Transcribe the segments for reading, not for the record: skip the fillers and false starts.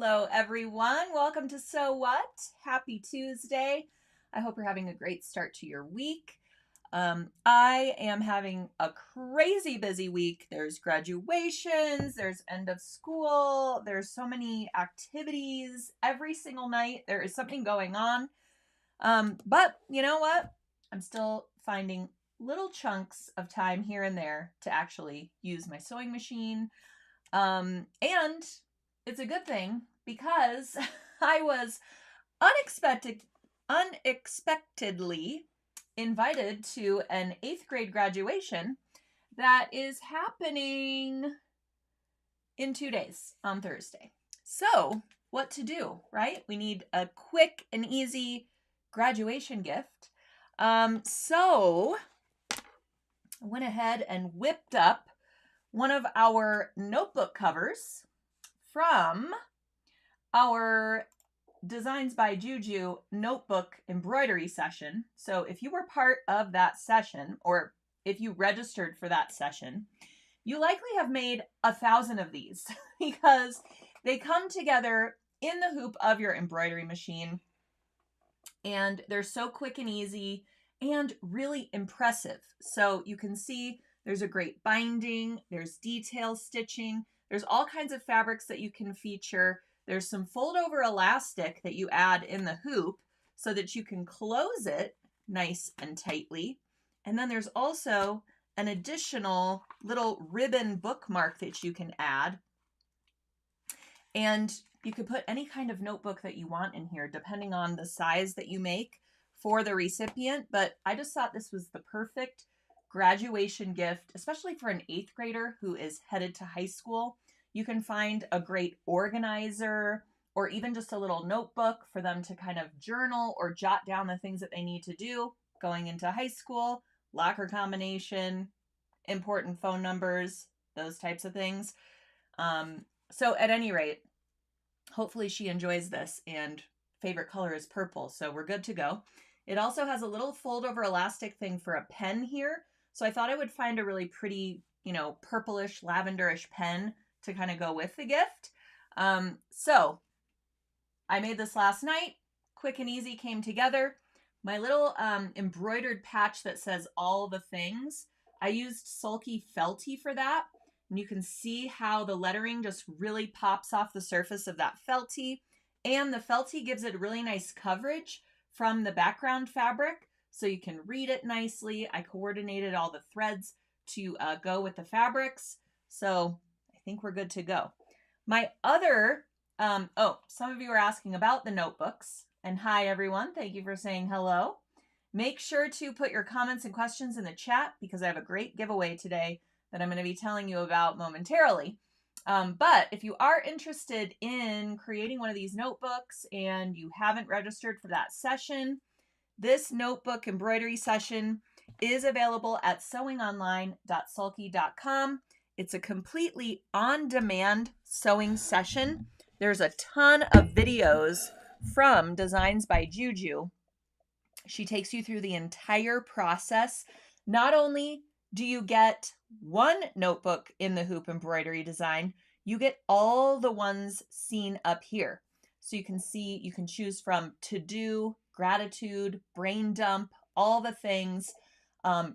Hello, everyone. Welcome to So What? Happy Tuesday. I hope you're having a great start to your week. I am having a crazy busy week. There's graduations, there's end of school, there's so many activities. Every single night there is something going on. But you know what? I'm still finding little chunks of time here and there to actually use my sewing machine. And it's a good thing because I was unexpectedly invited to an 8th grade graduation that is happening in 2 days on Thursday. So, what to do, right? We need a quick and easy graduation gift. So I went ahead and whipped up one of our notebook covers from our Designs by Juju notebook embroidery session. So if you were part of that session, or if you registered for that session, you likely have made 1,000 of these because they come together in the hoop of your embroidery machine, and they're so quick and easy and really impressive. So you can see there's a great binding, there's detail stitching, there's all kinds of fabrics that you can feature. There's some fold over elastic that you add in the hoop so that you can close it nice and tightly. And then there's also an additional little ribbon bookmark that you can add. And you could put any kind of notebook that you want in here, depending on the size that you make for the recipient. But I just thought this was the perfect graduation gift, especially for an 8th grader who is headed to high school. You can find a great organizer or even just a little notebook for them to kind of journal or jot down the things that they need to do going into high school, locker combination, important phone numbers, those types of things. So at any rate, hopefully she enjoys this, and favorite color is purple, so we're good to go. It also has a little fold over elastic thing for a pen here. So I thought I would find a really pretty, purplish, lavenderish pen to kind of go with the gift. So I made this last night, quick and easy, came together. My little embroidered patch that says all the things, I used sulky felty for that. And you can see how the lettering just really pops off the surface of that felty. And the felty gives it really nice coverage from the background fabric, so you can read it nicely. I coordinated all the threads to go with the fabrics. So I think we're good to go. My other, some of you are asking about the notebooks. And hi, everyone. Thank you for saying hello. Make sure to put your comments and questions in the chat because I have a great giveaway today that I'm going to be telling you about momentarily. But if you are interested in creating one of these notebooks and you haven't registered for that session, this notebook embroidery session is available at sewingonline.sulky.com. It's a completely on-demand sewing session. There's a ton of videos from Designs by Juju. She takes you through the entire process. Not only do you get one notebook in the hoop embroidery design, you get all the ones seen up here. So you can see, you can choose from to do, gratitude, brain dump, all the things,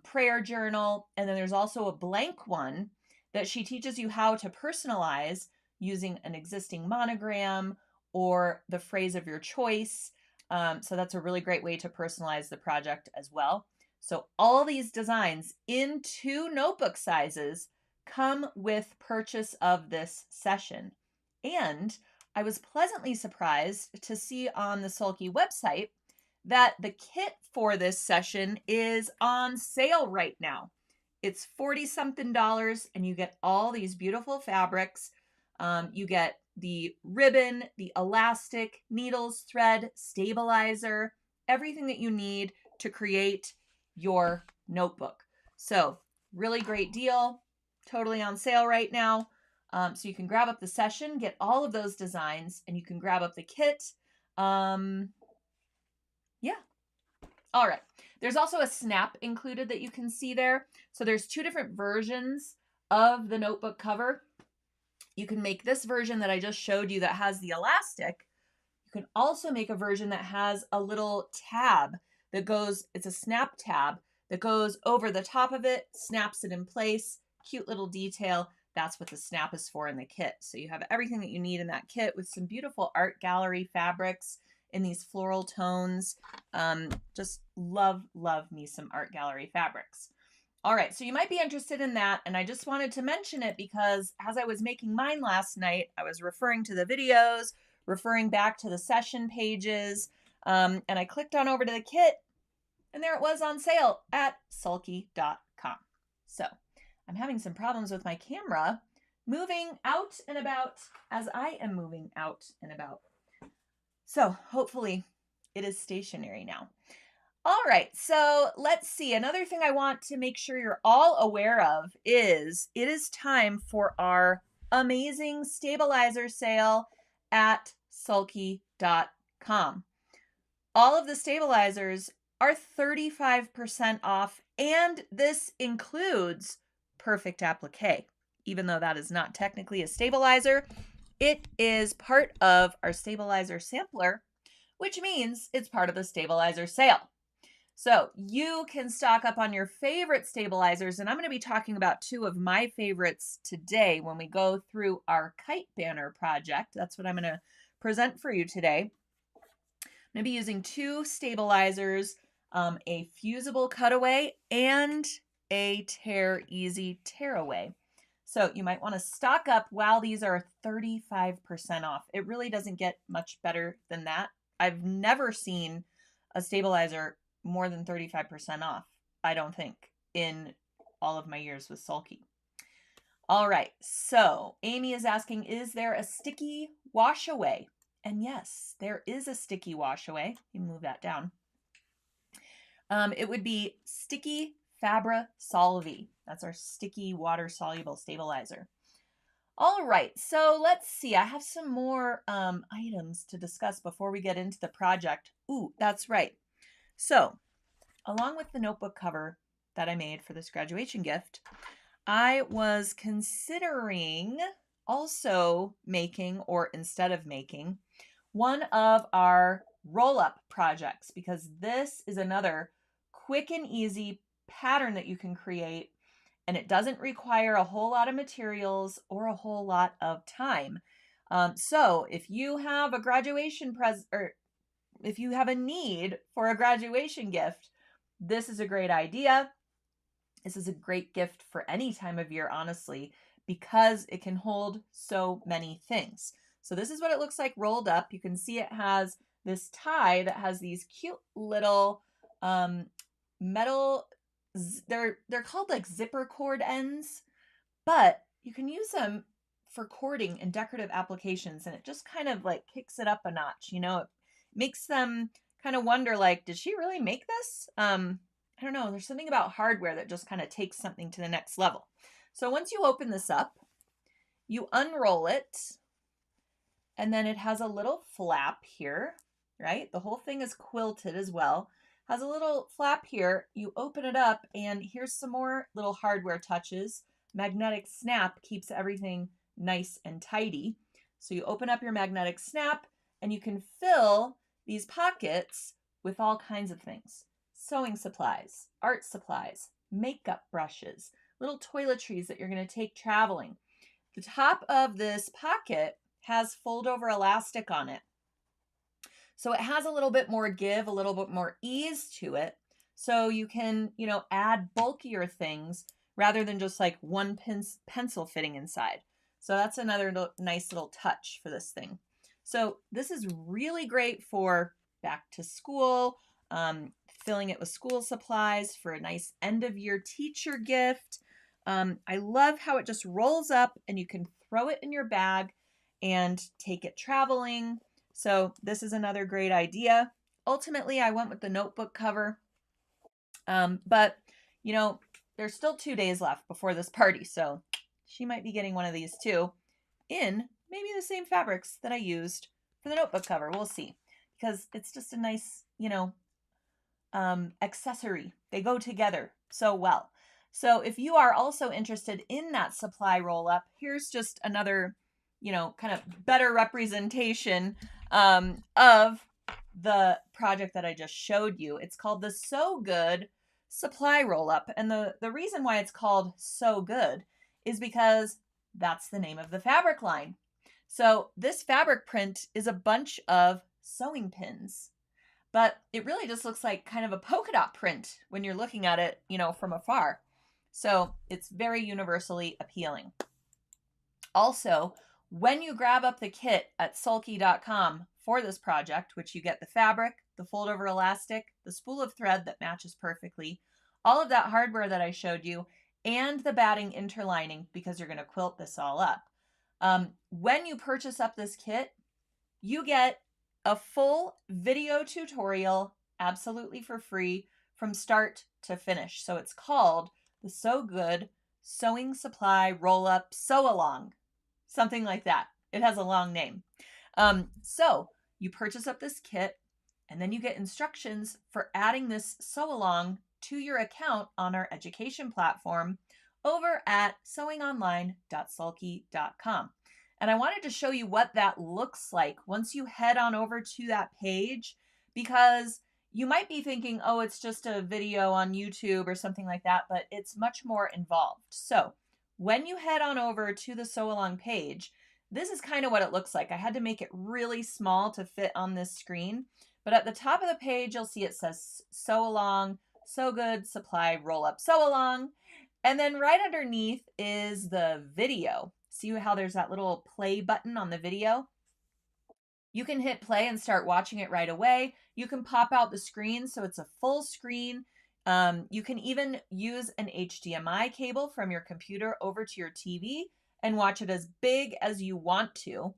prayer journal, and then there's also a blank one that she teaches you how to personalize using an existing monogram or the phrase of your choice. So that's a really great way to personalize the project as well. So all these designs in 2 notebook sizes come with purchase of this session. And I was pleasantly surprised to see on the Sulky website that the kit for this session is on sale right now. It's $40-something, and you get all these beautiful fabrics. You get the ribbon, the elastic, needles, thread, stabilizer, everything that you need to create your notebook. So really great deal, totally on sale right now. So you can grab up the session, get all of those designs, and you can grab up the kit. Yeah. All right. There's also a snap included that you can see there. So there's 2 different versions of the notebook cover. You can make this version that I just showed you that has the elastic. You can also make a version that has a little tab that goes, it's a snap tab that goes over the top of it, snaps it in place. Cute little detail. That's what the snap is for in the kit. So you have everything that you need in that kit with some beautiful art gallery fabrics in these floral tones. Just love me some art gallery fabrics. All right, so you might be interested in that, and I just wanted to mention it because as I was making mine last night, I was referring to the videos, referring back to the session pages, and I clicked on over to the kit, and there it was on sale at sulky.com. So I'm having some problems with my camera moving out and about as I am moving out and about. So hopefully it is stationary now. All right, so let's see. Another thing I want to make sure you're all aware of is it is time for our amazing stabilizer sale at sulky.com. All of the stabilizers are 35% off, and this includes Perfect Applique. Even though that is not technically a stabilizer, it is part of our stabilizer sampler, which means it's part of the stabilizer sale. So you can stock up on your favorite stabilizers, and I'm going to be talking about two of my favorites today when we go through our Kite banner project. That's what I'm going to present for you today. I'm going to be using two stabilizers, a fusible cutaway and a tear easy tearaway. So you might want to stock up while these are 35% off. It really doesn't get much better than that. I've never seen a stabilizer more than 35% off, I don't think, in all of my years with Sulky. All right, so Amy is asking, is there a sticky wash away? And yes, there is a sticky wash away. You move that down. It would be Sticky Fabra Solvi. That's our sticky water soluble stabilizer. All right, so let's see. I have some more items to discuss before we get into the project. Ooh, that's right. So, along with the notebook cover that I made for this graduation gift, I was considering also making, or instead of making, one of our roll-up projects, because this is another quick and easy pattern that you can create, and it doesn't require a whole lot of materials or a whole lot of time. So if you have a graduation or if you have a need for a graduation gift, this is a great idea. This is a great gift for any time of year, honestly, because it can hold so many things. So this is what it looks like rolled up. You can see it has this tie that has these cute little metal, they're called like zipper cord ends, but you can use them for cording and decorative applications, and it just kind of like kicks it up a notch. You know, it makes them kind of wonder, like, did she really make this? I don't know. There's something about hardware that just kind of takes something to the next level. So once you open this up, you unroll it, and then it has a little flap here, right? The whole thing is quilted as well. Has a little flap here. You open it up, and here's some more little hardware touches. Magnetic snap keeps everything nice and tidy. So you open up your magnetic snap, and you can fill these pockets with all kinds of things. Sewing supplies, art supplies, makeup brushes, little toiletries that you're going to take traveling. The top of this pocket has fold over elastic on it. So it has a little bit more give, a little bit more ease to it. So you can, you know, add bulkier things rather than just like one pencil fitting inside. So that's another nice little touch for this thing. So this is really great for back to school, filling it with school supplies for a nice end of year teacher gift. I love how it just rolls up and you can throw it in your bag and take it traveling. So this is another great idea. Ultimately, I went with the notebook cover, but you know, there's still 2 days left before this party, so she might be getting one of these too, in maybe the same fabrics that I used for the notebook cover. We'll see, because it's just a nice, you know, accessory. They go together so well. So if you are also interested in that supply roll up, here's just another kind of better representation of the project that I just showed you. It's called the So Good Supply Roll-Up. And the reason why it's called So Good is because that's the name of the fabric line. So this fabric print is a bunch of sewing pins, but it really just looks like kind of a polka dot print when you're looking at it, from afar. So it's very universally appealing. Also, when you grab up the kit at sulky.com for this project, which you get the fabric, the fold over elastic, the spool of thread that matches perfectly, all of that hardware that I showed you, and the batting interlining because you're going to quilt this all up. When you purchase up this kit, you get a full video tutorial absolutely for free from start to finish. So it's called the So Good Sewing Supply Roll-Up Sew-Along. Something like that. It has a long name. So you purchase up this kit, and then you get instructions for adding this sew-along to your account on our education platform over at sewingonline.sulky.com. And I wanted to show you what that looks like once you head on over to that page, because you might be thinking, oh, it's just a video on YouTube or something like that, but it's much more involved. So when you head on over to the sew along page, this is kind of what it looks like. I had to make it really small to fit on this screen, but at the top of the page, you'll see it says sew along, So Good Supply Roll Up Sew Along. And then right underneath is the video. See how there's that little play button on the video? You can hit play and start watching it right away. You can pop out the screen so it's a full screen. You can even use an HDMI cable from your computer over to your TV and watch it as big as you want to.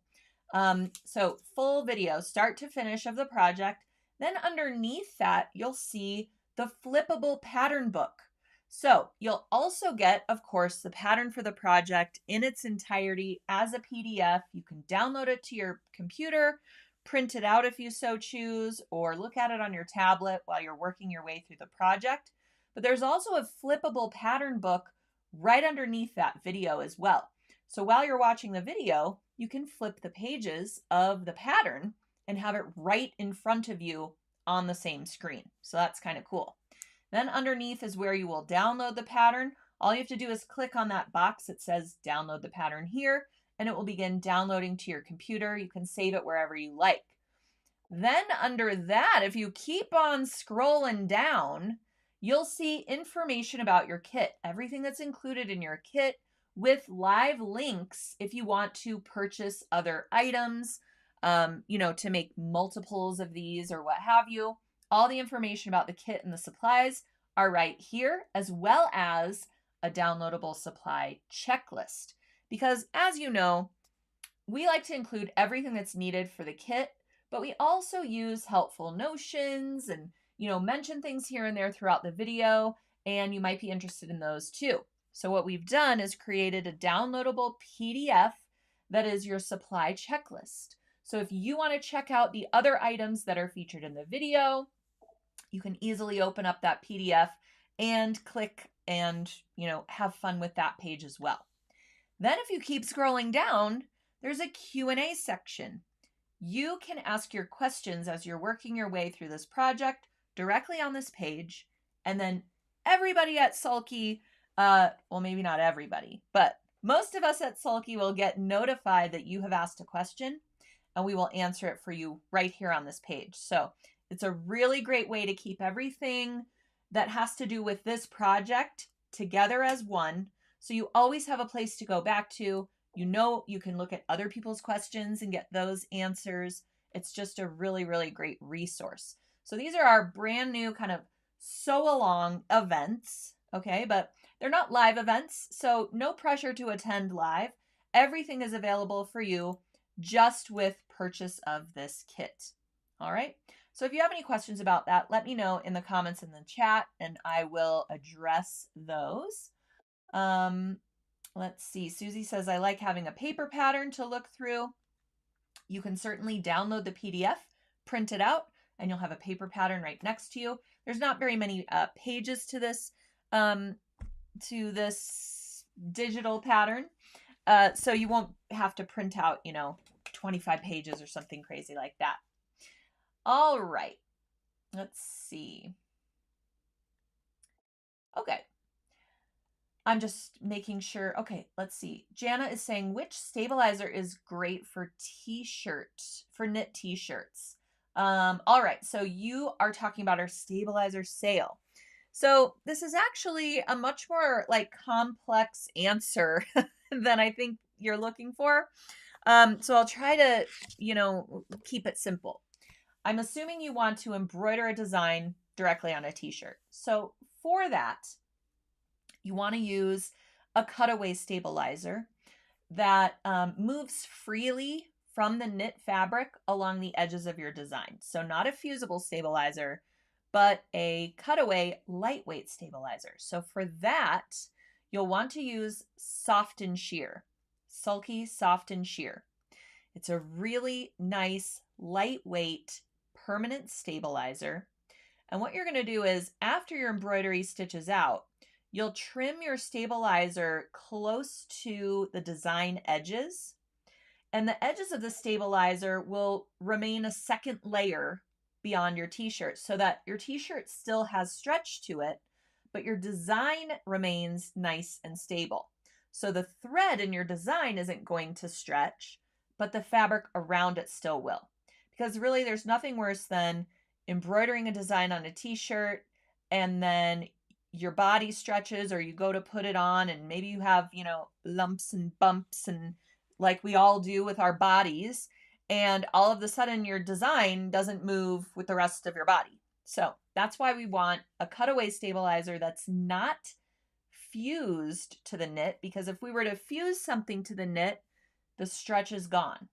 So full video, start to finish of the project. Then underneath that, you'll see the flippable pattern book. So you'll also get, of course, the pattern for the project in its entirety as a PDF. You can download it to your computer, print it out if you so choose, or look at it on your tablet while you're working your way through the project. But there's also a flippable pattern book right underneath that video as well. So while you're watching the video, you can flip the pages of the pattern and have it right in front of you on the same screen. So that's kind of cool. Then underneath is where you will download the pattern. All you have to do is click on that box that says download the pattern here, and it will begin downloading to your computer. You can save it wherever you like. Then under that, if you keep on scrolling down, you'll see information about your kit, everything that's included in your kit with live links if you want to purchase other items, to make multiples of these or what have you. All the information about the kit and the supplies are right here, as well as a downloadable supply checklist. Because as you know, we like to include everything that's needed for the kit, but we also use helpful notions and, mention things here and there throughout the video, and you might be interested in those too. So what we've done is created a downloadable PDF that is your supply checklist. So if you want to check out the other items that are featured in the video, you can easily open up that PDF and click and, have fun with that page as well. Then if you keep scrolling down, there's a Q&A section. You can ask your questions as you're working your way through this project directly on this page. And then everybody at Sulky, well, maybe not everybody, but most of us at Sulky will get notified that you have asked a question, and we will answer it for you right here on this page. So it's a really great way to keep everything that has to do with this project together as one. So you always have a place to go back to. You can look at other people's questions and get those answers. It's just a really, really great resource. So these are our brand new kind of sew along events, okay? But they're not live events, so no pressure to attend live. Everything is available for you just with purchase of this kit. All right? So if you have any questions about that, let me know in the comments in the chat, and I will address those. Let's see. Susie says, I like having a paper pattern to look through. You can certainly download the PDF, print it out, and you'll have a paper pattern right next to you. There's not very many pages to this digital pattern. So you won't have to print out, 25 pages or something crazy like that. All right. Let's see. Okay. I'm just making sure. Okay, let's see. Jana is saying, which stabilizer is great for knit t-shirts? All right, so you are talking about our stabilizer sale. So this is actually a much more like complex answer than I think you're looking for. So I'll try to, keep it simple. I'm assuming you want to embroider a design directly on a t-shirt. So for that, you want to use a cutaway stabilizer that moves freely from the knit fabric along the edges of your design. So not a fusible stabilizer, but a cutaway lightweight stabilizer. So for that, you'll want to use Soft and Sheer, Sulky Soft and Sheer. It's a really nice, lightweight, permanent stabilizer. And what you're going to do is, after your embroidery stitches out, you'll trim your stabilizer close to the design edges, and the edges of the stabilizer will remain a second layer beyond your t-shirt so that your t-shirt still has stretch to it, but your design remains nice and stable. So the thread in your design isn't going to stretch, but the fabric around it still will. Because really there's nothing worse than embroidering a design on a t-shirt and then your body stretches, or you go to put it on and maybe you have, lumps and bumps, and like we all do with our bodies, and all of a sudden your design doesn't move with the rest of your body. So that's why we want a cutaway stabilizer that's not fused to the knit, because if we were to fuse something to the knit, the stretch is gone.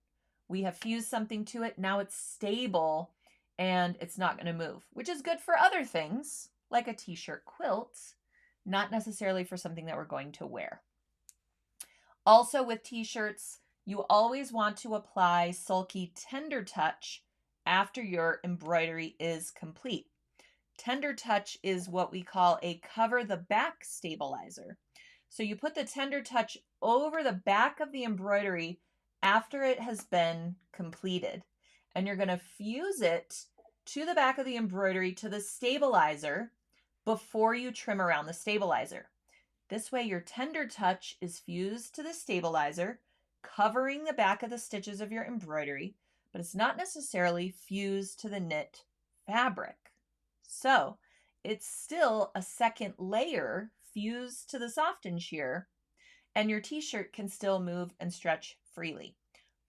We have fused something to it, now it's stable and it's not going to move, which is good for other things like a t-shirt quilt, not necessarily for something that we're going to wear. Also with t-shirts, you always want to apply Sulky Tender Touch after your embroidery is complete. Tender Touch is what we call a cover the back stabilizer. So you put the Tender Touch over the back of the embroidery after it has been completed, and you're going to fuse it to the back of the embroidery to the stabilizer before you trim around the stabilizer. This way your Tender Touch is fused to the stabilizer, covering the back of the stitches of your embroidery, but it's not necessarily fused to the knit fabric. So it's still a second layer fused to the Soft and Sheer, and your t-shirt can still move and stretch freely.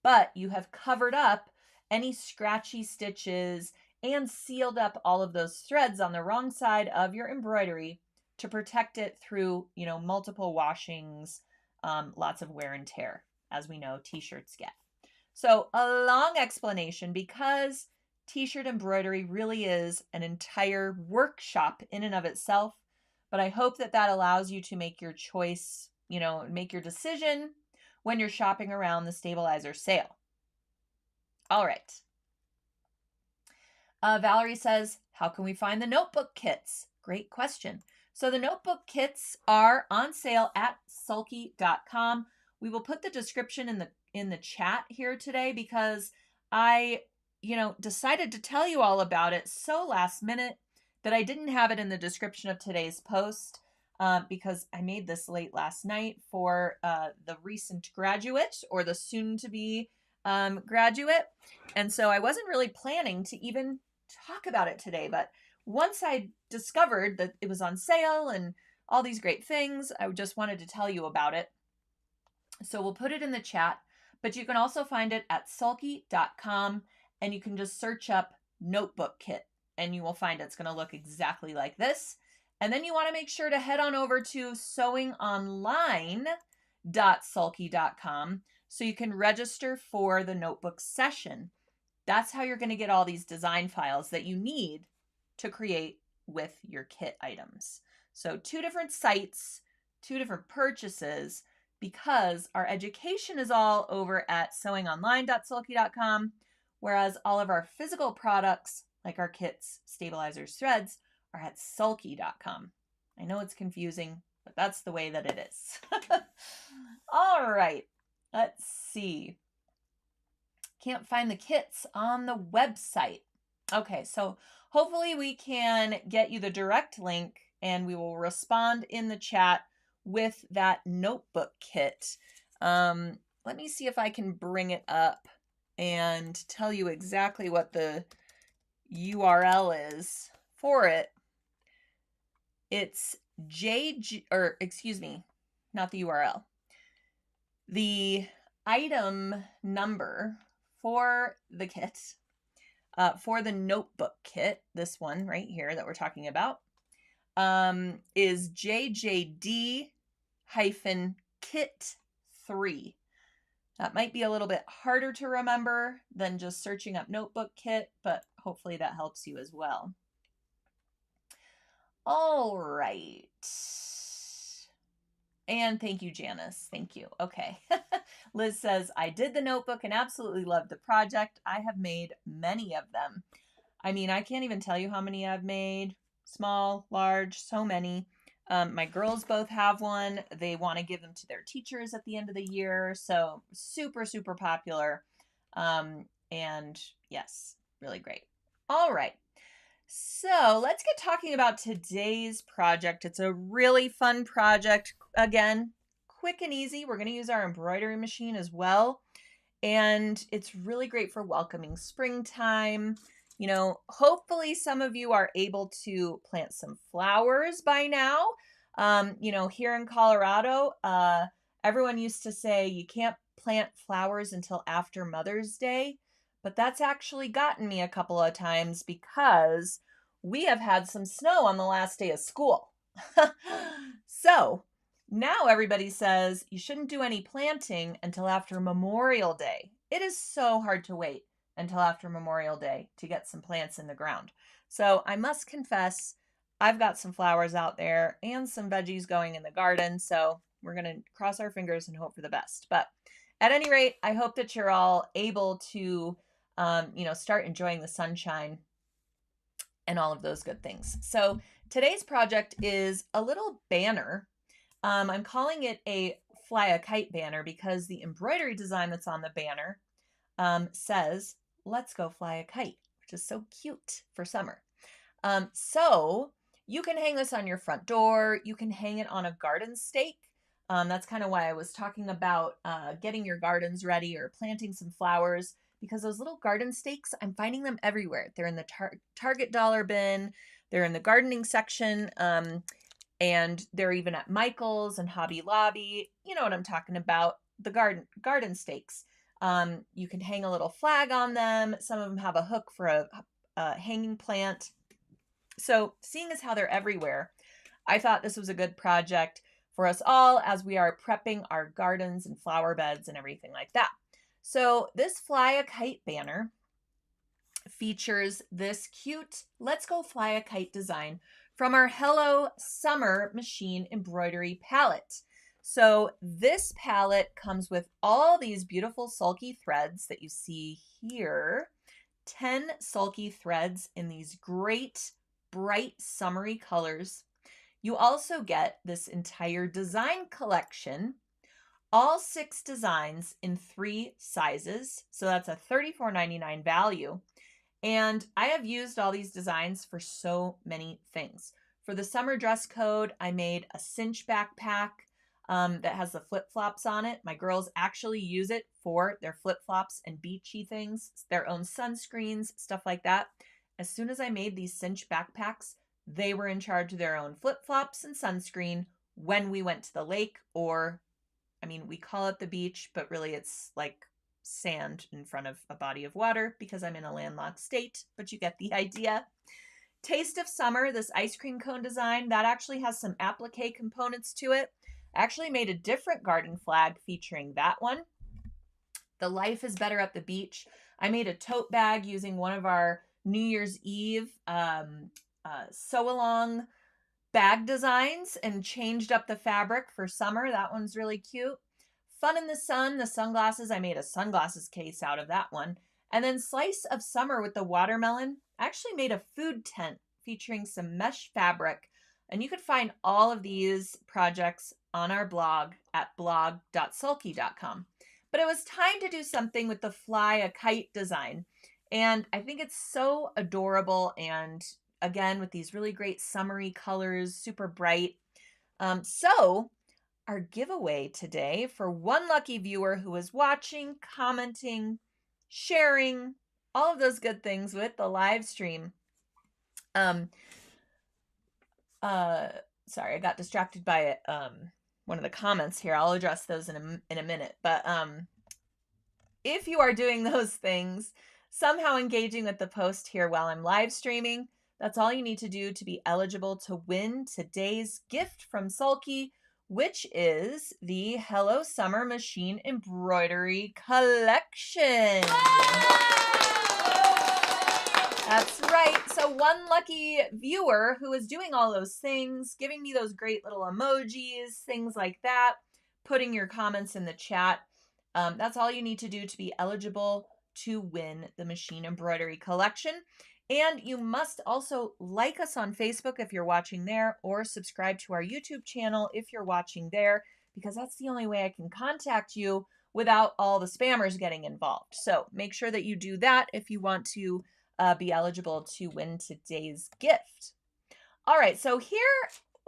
But you have covered up any scratchy stitches and sealed up all of those threads on the wrong side of your embroidery to protect it through, multiple washings, lots of wear and tear, as we know t-shirts get. So a long explanation, because t-shirt embroidery really is an entire workshop in and of itself, but I hope that allows you to make your choice, make your decision when you're shopping around the stabilizer sale. All right. Valerie says, how can we find the notebook kits? Great question. So the notebook kits are on sale at sulky.com. We will put the description in the chat here today, because I, decided to tell you all about it so last minute that I didn't have it in the description of today's post, because I made this late last night for the recent graduate, or the soon-to-be graduate. And so I wasn't really planning to even talk about it today, but once I discovered that it was on sale and all these great things, I just wanted to tell you about it. So we'll put it in the chat, but you can also find it at sulky.com, and you can just search up notebook kit and you will find it's going to look exactly like this. And then you want to make sure to head on over to sewingonline.sulky.com so you can register for the notebook session. That's how you're going to get all these design files that you need to create with your kit items. So 2 different sites, 2 different purchases, because our education is all over at sewingonline.sulky.com, whereas all of our physical products, like our kits, stabilizers, threads, are at sulky.com. I know it's confusing, but that's the way that it is. All right. Let's see. Can't find the kits on the website. Okay, so hopefully we can get you the direct link and we will respond in the chat with that notebook kit. Let me see if I can bring it up and tell you exactly what the URL is for it. It's not the URL. The item number for the kit, for the notebook kit, this one right here that we're talking about, is JJD-Kit3. That might be a little bit harder to remember than just searching up notebook kit, but hopefully that helps you as well. All right. And thank you, Janice. Thank you. Okay. Liz says, I did the notebook and absolutely loved the project. I have made many of them. I mean, I can't even tell you how many I've made. Small, large, so many. My girls both have one. They want to give them to their teachers at the end of the year. So super, super popular. And yes, really great. All right. So let's get talking about today's project. It's a really fun project. Again, quick and easy. We're going to use our embroidery machine as well. And it's really great for welcoming springtime. You know, hopefully some of you are able to plant some flowers by now. You know, here in Colorado, everyone used to say you can't plant flowers until after Mother's Day, but that's actually gotten me a couple of times because we have had some snow on the last day of school. So now everybody says you shouldn't do any planting until after Memorial Day. It is so hard to wait until after Memorial Day to get some plants in the ground. So I must confess, I've got some flowers out there and some veggies going in the garden. So we're going to cross our fingers and hope for the best. But at any rate, I hope that you're all able to, you know, start enjoying the sunshine and all of those good things. So today's project is a little banner. I'm calling it a Fly a Kite banner because the embroidery design that's on the banner says, let's go fly a kite, which is so cute for summer. So you can hang this on your front door. You can hang it on a garden stake. That's kind of why I was talking about getting your gardens ready or planting some flowers, because those little garden stakes, I'm finding them everywhere. They're in the Target dollar bin. They're in the gardening section. And they're even at Michael's and Hobby Lobby. You know what I'm talking about, the garden stakes. You can hang a little flag on them. Some of them have a hook for a hanging plant. So seeing as how they're everywhere, I thought this was a good project for us all as we are prepping our gardens and flower beds and everything like that. So this Fly a Kite banner features this cute Let's Go Fly a Kite design from our Hello Summer machine embroidery palette. So this palette comes with all these beautiful sulky threads that you see here. 10 sulky threads in these great, bright, summery colors. You also get this entire design collection, all 6 designs in 3 sizes. So that's a $34.99 value. And I have used all these designs for so many things. For the summer dress code, I made a cinch backpack that has the flip-flops on it. My girls actually use it for their flip-flops and beachy things, their own sunscreens, stuff like that. As soon as I made these cinch backpacks, they were in charge of their own flip-flops and sunscreen when we went to the lake, or, I mean, we call it the beach, but really it's like sand in front of a body of water because I'm in a landlocked state, but you get the idea. Taste of Summer, this ice cream cone design, that actually has some applique components to it. I actually made a different garden flag featuring that one. The Life is Better at the Beach. I made a tote bag using one of our New Year's Eve sew-along bag designs and changed up the fabric for summer. That one's really cute. Fun in the Sun, the sunglasses. I made a sunglasses case out of that one. And then Slice of Summer with the watermelon. I actually made a food tent featuring some mesh fabric. And you could find all of these projects on our blog at blog.sulky.com. But it was time to do something with the Fly a Kite design. And I think it's so adorable, and again, with these really great summery colors, super bright. So our giveaway today for one lucky viewer who is watching, commenting, sharing, all of those good things with the live stream. Sorry, I got distracted by one of the comments here. I'll address those in a minute. But if you are doing those things, somehow engaging with the post here while I'm live streaming, that's all you need to do to be eligible to win today's gift from Sulky, which is the Hello Summer Machine Embroidery Collection. That's right. So one lucky viewer who is doing all those things, giving me those great little emojis, things like that, putting your comments in the chat. That's all you need to do to be eligible to win the Machine Embroidery Collection. And you must also like us on Facebook if you're watching there, or subscribe to our YouTube channel if you're watching there, because that's the only way I can contact you without all the spammers getting involved. So make sure that you do that if you want to be eligible to win today's gift. All right, so here,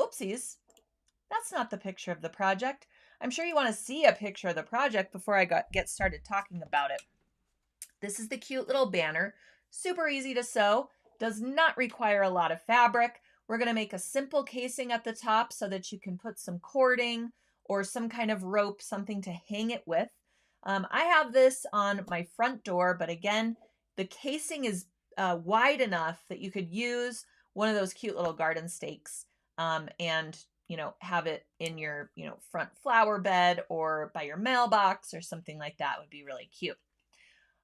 oopsies, that's not the picture of the project. I'm sure you want to see a picture of the project before I get started talking about it. This is the cute little banner. Super easy to sew. Does not require a lot of fabric. We're going to make a simple casing at the top so that you can put some cording or some kind of rope, something to hang it with. I have this on my front door, but again, the casing is wide enough that you could use one of those cute little garden stakes and have it in your front flower bed or by your mailbox or something like that would be really cute.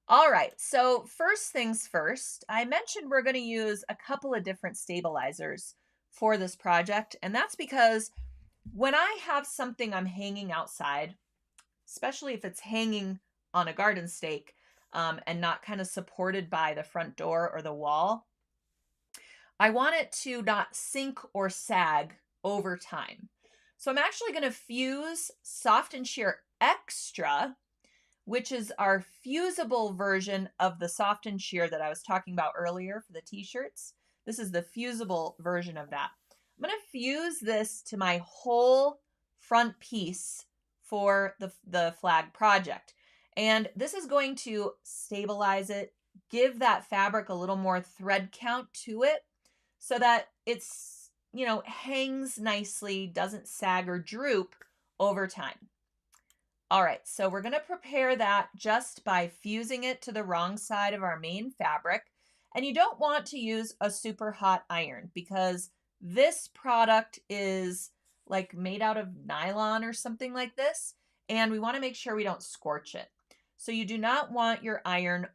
All right, so first things first, I mentioned we're going to use a couple of different stabilizers for this project, and that's because when I have something I'm hanging outside, especially if it's hanging on a garden stake and not kind of supported by the front door or the wall, I want it to not sink or sag over time. So I'm actually going to fuse Soft and Sheer Extra, which is our fusible version of the Soft and Sheer that I was talking about earlier for the t-shirts. This is the fusible version of that. I'm going to fuse this to my whole front piece for the flag project. And this is going to stabilize it, give that fabric a little more thread count to it so that it's, hangs nicely, doesn't sag or droop over time. All right, so we're going to prepare that just by fusing it to the wrong side of our main fabric. And you don't want to use a super hot iron because this product is like made out of nylon or something like this. And we want to make sure we don't scorch it. So you do not want your iron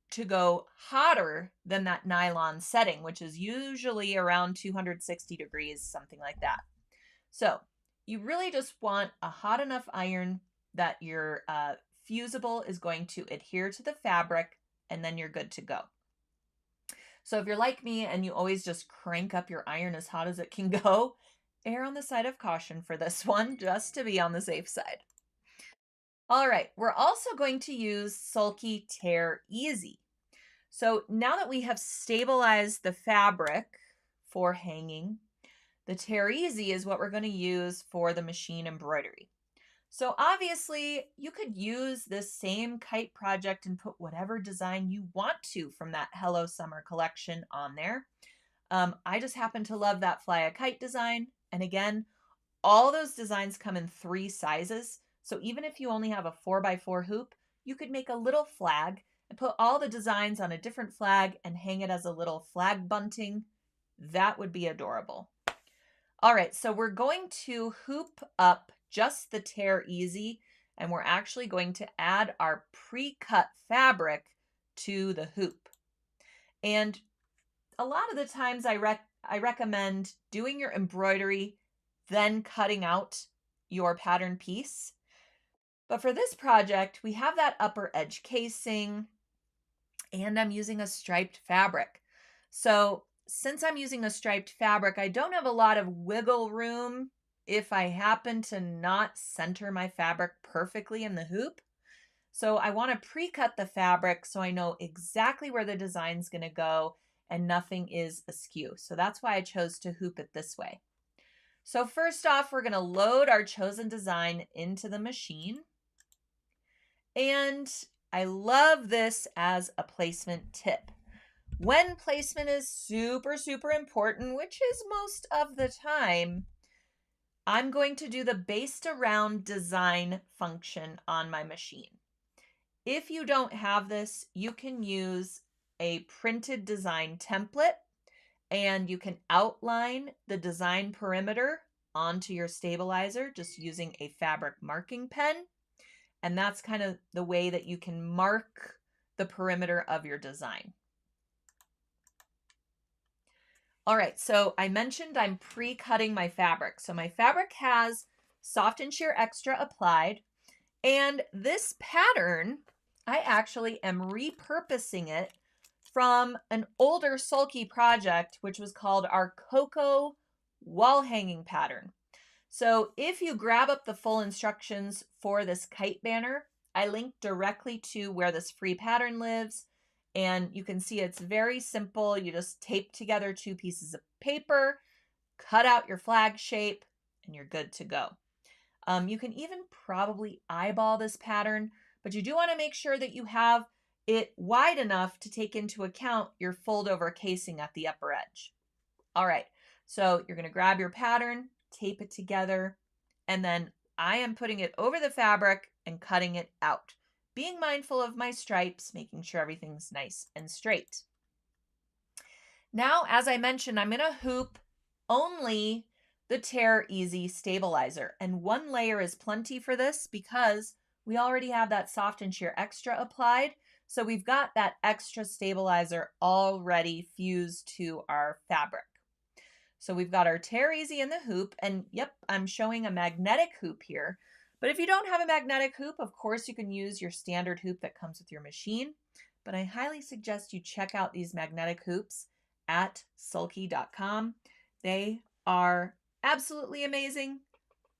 to go hotter than that nylon setting, which is usually around 260 degrees, something like that. So you really just want a hot enough iron that your fusible is going to adhere to the fabric, and then you're good to go. So if you're like me and you always just crank up your iron as hot as it can go, err on the side of caution for this one, just to be on the safe side. All right, we're also going to use Sulky Tear Easy. So now that we have stabilized the fabric for hanging, the Tear Easy is what we're going to use for the machine embroidery. So obviously you could use this same kite project and put whatever design you want to from that Hello Summer collection on there. I just happen to love that Fly a Kite design. And again, all those designs come in 3 sizes. So even if you only have a 4x4 hoop, you could make a little flag and put all the designs on a different flag and hang it as a little flag bunting. That would be adorable. All right, so we're going to hoop up just the Tear Easy, and we're actually going to add our pre-cut fabric to the hoop. And a lot of the times I recommend doing your embroidery, then cutting out your pattern piece. But for this project, we have that upper edge casing, and I'm using a striped fabric. So since I'm using a striped fabric, I don't have a lot of wiggle room if I happen to not center my fabric perfectly in the hoop. So I want to pre-cut the fabric so I know exactly where the design's going to go and nothing is askew. So that's why I chose to hoop it this way. So first off, we're going to load our chosen design into the machine. And I love this as a placement tip. When placement is super, super important, which is most of the time, I'm going to do the based around design function on my machine. If you don't have this, you can use a printed design template and you can outline the design perimeter onto your stabilizer just using a fabric marking pen. And that's kind of the way that you can mark the perimeter of your design. All right, so I mentioned I'm pre-cutting my fabric. So my fabric has soft and sheer extra applied. And this pattern, I actually am repurposing it from an older sulky project, which was called our Cocoa wall hanging pattern. So if you grab up the full instructions for this kite banner, I linked directly to where this free pattern lives. And you can see it's very simple. You just tape together 2 pieces of paper, cut out your flag shape, and you're good to go. You can even probably eyeball this pattern, but you do want to make sure that you have it wide enough to take into account your fold over casing at the upper edge. All right, so you're going to grab your pattern, tape it together, and then I am putting it over the fabric and cutting it out, being mindful of my stripes, making sure everything's nice and straight. Now, as I mentioned, I'm going to hoop only the Tear Easy stabilizer, and 1 layer is plenty for this because we already have that soft and sheer extra applied. So we've got that extra stabilizer already fused to our fabric. So we've got our Tear Easy in the hoop, and yep, I'm showing a magnetic hoop here. But if you don't have a magnetic hoop, of course you can use your standard hoop that comes with your machine. But I highly suggest you check out these magnetic hoops at sulky.com. They are absolutely amazing.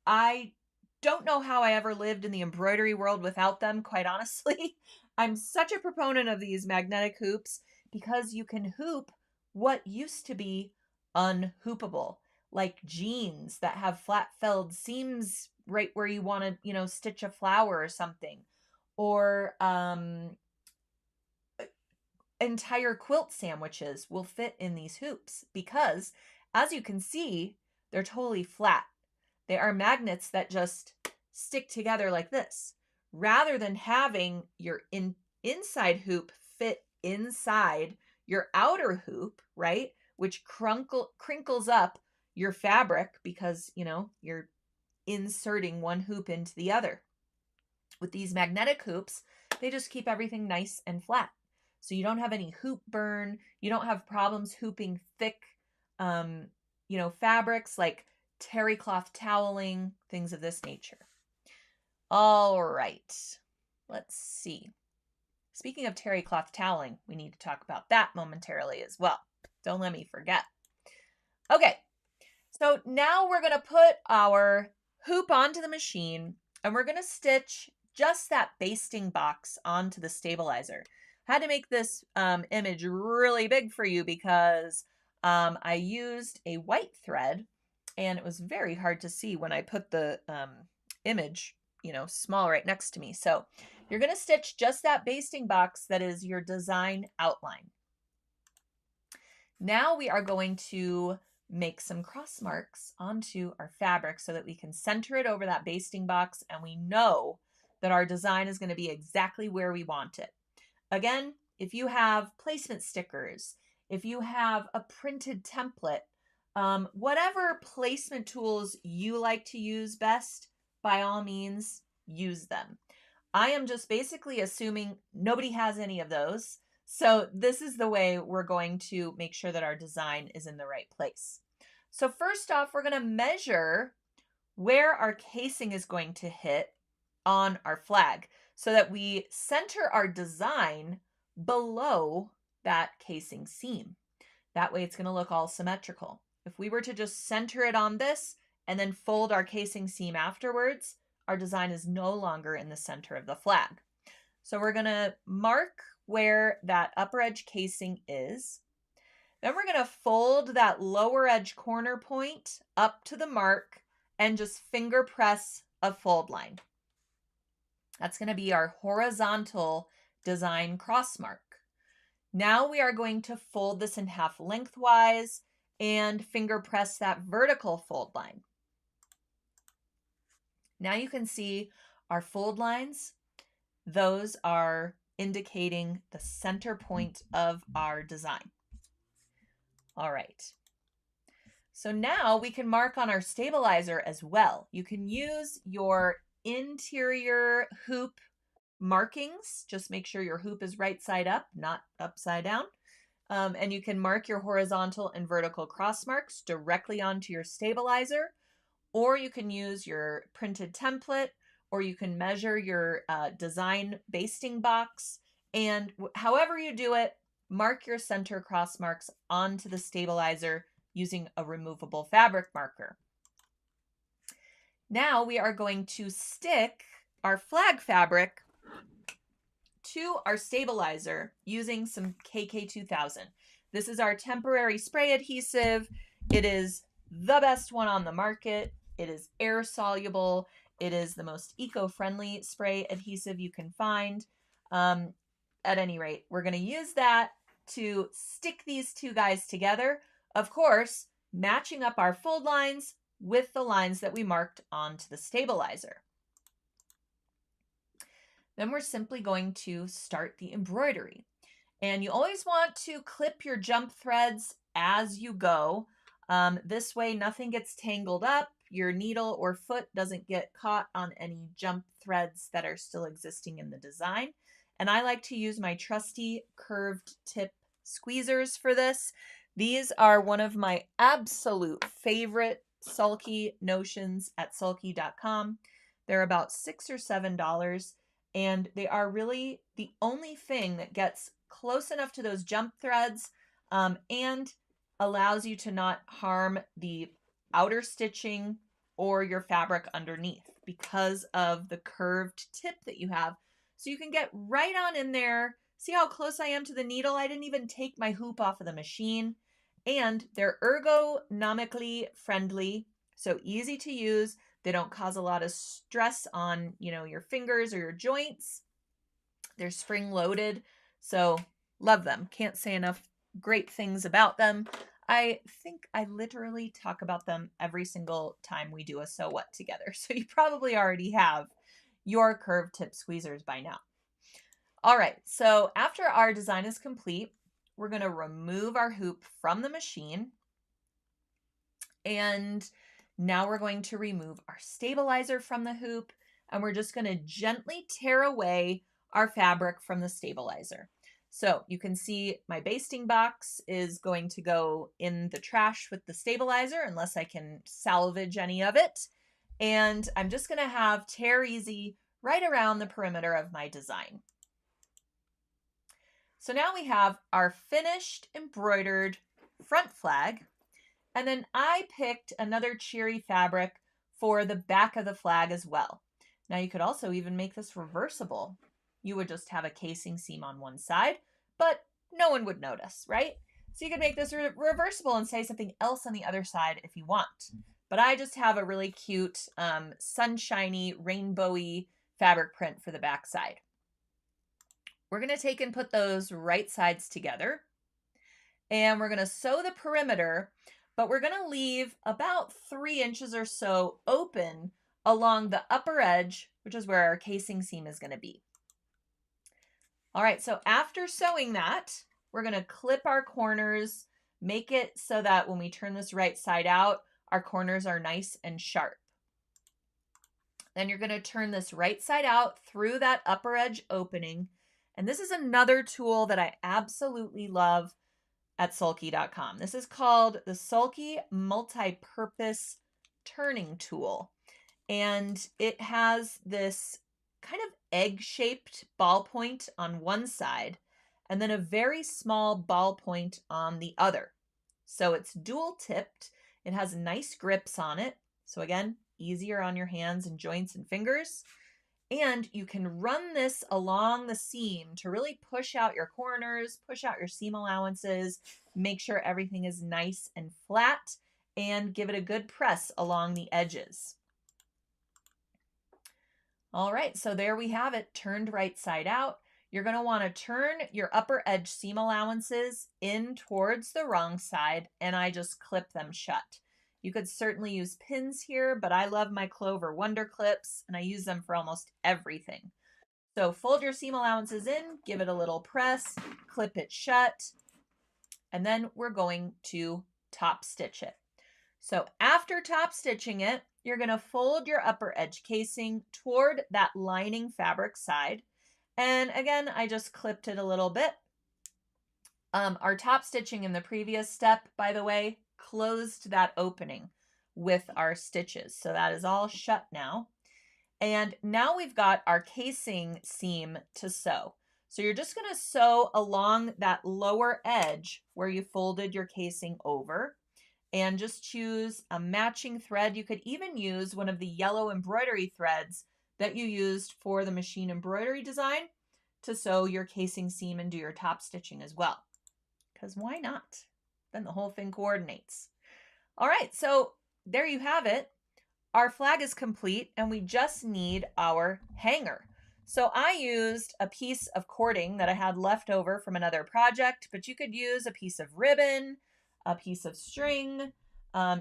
I don't know how I ever lived in the embroidery world without them, quite honestly. I'm such a proponent of these magnetic hoops because you can hoop what used to be unhoopable, like jeans that have flat felled seams right where you want to, stitch a flower or something, or entire quilt sandwiches will fit in these hoops because, as you can see, they're totally flat. They are magnets that just stick together like this, rather than having your inside hoop fit inside your outer hoop, right? Which crinkles up your fabric because, you're inserting one hoop into the other. With these magnetic hoops, they just keep everything nice and flat. So you don't have any hoop burn. You don't have problems hooping thick, fabrics like terry cloth toweling, things of this nature. All right, let's see. Speaking of terry cloth toweling, we need to talk about that momentarily as well. Don't let me forget. Okay, so now we're going to put our hoop onto the machine and we're going to stitch just that basting box onto the stabilizer. I had to make this image really big for you because I used a white thread and it was very hard to see when I put the image, small right next to me. So you're going to stitch just that basting box that is your design outline. Now we are going to make some cross marks onto our fabric so that we can center it over that basting box and we know that our design is going to be exactly where we want it. Again, if you have placement stickers, if you have a printed template, whatever placement tools you like to use best, by all means, use them. I am just basically assuming nobody has any of those. So this is the way we're going to make sure that our design is in the right place. So first off, we're going to measure where our casing is going to hit on our flag so that we center our design below that casing seam. That way it's going to look all symmetrical. If we were to just center it on this and then fold our casing seam afterwards, our design is no longer in the center of the flag. So we're going to mark where that upper edge casing is. Then we're going to fold that lower edge corner point up to the mark and just finger press a fold line. That's going to be our horizontal design cross mark. Now we are going to fold this in half lengthwise and finger press that vertical fold line. Now you can see our fold lines. Those are indicating the center point of our design. All right. So now we can mark on our stabilizer as well. You can use your interior hoop markings. Just make sure your hoop is right side up, not upside down. And you can mark your horizontal and vertical cross marks directly onto your stabilizer, or you can use your printed template, or you can measure your design basting box. And however you do it, mark your center cross marks onto the stabilizer using a removable fabric marker. Now we are going to stick our flag fabric to our stabilizer using some KK2000. This is our temporary spray adhesive. It is the best one on the market. It is air soluble. It is the most eco-friendly spray adhesive you can find. At any rate, we're going to use that to stick these two guys together. Of course, matching up our fold lines with the lines that we marked onto the stabilizer. Then we're simply going to start the embroidery. And you always want to clip your jump threads as you go. This way nothing gets tangled up, your needle or foot doesn't get caught on any jump threads that are still existing in the design. And I like to use my trusty curved tip squeezers for this. These are one of my absolute favorite sulky notions at sulky.com. They're about $6 or $7, and they are really the only thing that gets close enough to those jump threads and allows you to not harm the outer stitching or your fabric underneath because of the curved tip that you have. So you can get right on in there. See how close I am to the needle? I didn't even take my hoop off of the machine. And they're ergonomically friendly, so easy to use. They don't cause a lot of stress on, your fingers or your joints. They're spring loaded, so love them. Can't say enough great things about them. I think I literally talk about them every single time we do a So What together. So you probably already have your curved tip squeezers by now. All right, so after our design is complete, we're going to remove our hoop from the machine. And now we're going to remove our stabilizer from the hoop, and we're just going to gently tear away our fabric from the stabilizer. So you can see my basting box is going to go in the trash with the stabilizer unless I can salvage any of it. And I'm just going to have tear easy right around the perimeter of my design. So now we have our finished embroidered front flag. And then I picked another cheery fabric for the back of the flag as well. Now you could also even make this reversible. You would just have a casing seam on one side, but no one would notice, right? So you could make this reversible and say something else on the other side if you want. But I just have a really cute, sunshiny, rainbowy fabric print for the back side. We're going to take and put those right sides together. And we're going to sew the perimeter, but we're going to leave about 3 inches or so open along the upper edge, which is where our casing seam is going to be. All right, so after sewing that, we're going to clip our corners, make it so that when we turn this right side out, our corners are nice and sharp. Then you're going to turn this right side out through that upper edge opening. And this is another tool that I absolutely love at sulky.com. This is called the Sulky Multi-Purpose Turning Tool. And it has this kind of egg-shaped ball point on one side and then a very small ball point on the other. So it's dual tipped. It has nice grips on it. So again, easier on your hands and joints and fingers. And you can run this along the seam to really push out your corners, push out your seam allowances, make sure everything is nice and flat, and give it a good press along the edges. All right, so there we have it, turned right side out. You're going to want to turn your upper edge seam allowances in towards the wrong side, and I just clip them shut. You could certainly use pins here, but I love my Clover Wonder Clips, and I use them for almost everything. So fold your seam allowances in, give it a little press, clip it shut, and then we're going to top stitch it. So after top stitching it, you're going to fold your upper edge casing toward that lining fabric side. And again, I just clipped it a little bit. Our top stitching in the previous step, by the way, closed that opening with our stitches. So that is all shut now. And now we've got our casing seam to sew. So you're just going to sew along that lower edge where you folded your casing over, and just choose a matching thread. You could even use one of the yellow embroidery threads that you used for the machine embroidery design to sew your casing seam and do your top stitching as well. Because why not? Then the whole thing coordinates. All right, so there you have it. Our flag is complete and we just need our hanger. So I used a piece of cording that I had left over from another project, but you could use a piece of ribbon, a piece of string.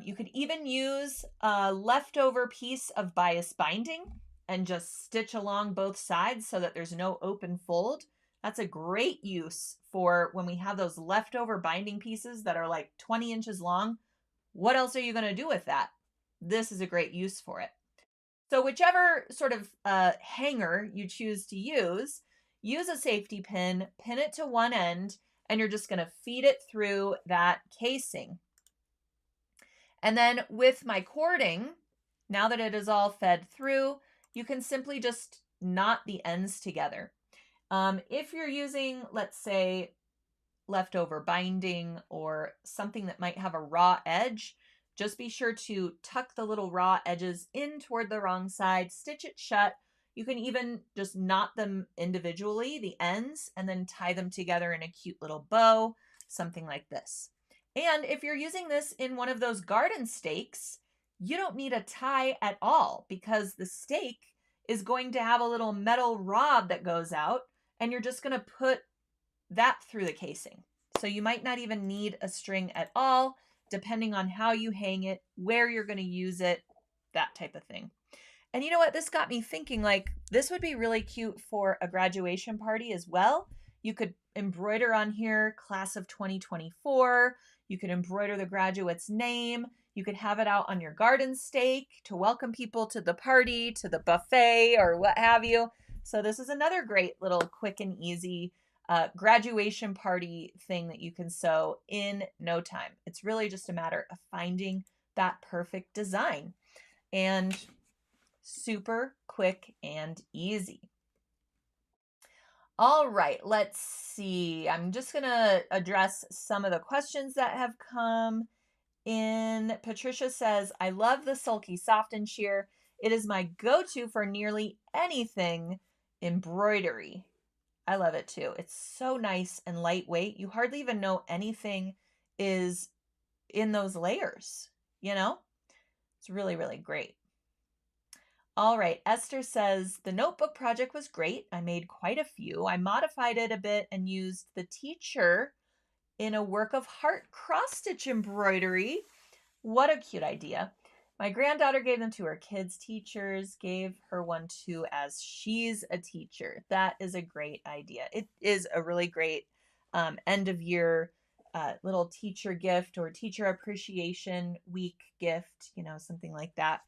You could even use a leftover piece of bias binding and just stitch along both sides so that there's no open fold. That's a great use for when we have those leftover binding pieces that are like 20 inches long. What else are you going to do with that? This is a great use for it. So whichever sort of hanger you choose to use a safety pin, pin it to one end, and you're just going to feed it through that casing. And then with my cording, now that it is all fed through, you can simply just knot the ends together. If you're using, let's say, leftover binding or something that might have a raw edge, just be sure to tuck the little raw edges in toward the wrong side, stitch it shut. You can even just knot them individually, the ends, and then tie them together in a cute little bow, something like this. And if you're using this in one of those garden stakes, you don't need a tie at all because the stake is going to have a little metal rod that goes out, and you're just going to put that through the casing. So you might not even need a string at all, depending on how you hang it, where you're going to use it, that type of thing. And you know what? This got me thinking, like, this would be really cute for a graduation party as well. You could embroider on here, class of 2024. You could embroider the graduate's name. You could have it out on your garden stake to welcome people to the party, to the buffet, or what have you. So this is another great little quick and easy graduation party thing that you can sew in no time. It's really just a matter of finding that perfect design, and super quick and easy. All right, let's see. I'm just going to address some of the questions that have come in. Patricia says, I love the Sulky Soft and Sheer. It is my go-to for nearly anything embroidery. I love it too. It's so nice and lightweight. You hardly even know anything is in those layers, you know? It's really, really great. All right, Esther says, the notebook project was great. I made quite a few. I modified it a bit and used the teacher in a work of heart cross-stitch embroidery. What a cute idea. My granddaughter gave them to her kids' teachers, gave her one too as she's a teacher. That is a great idea. It is a really great end of year little teacher gift or teacher appreciation week gift, you know, something like that.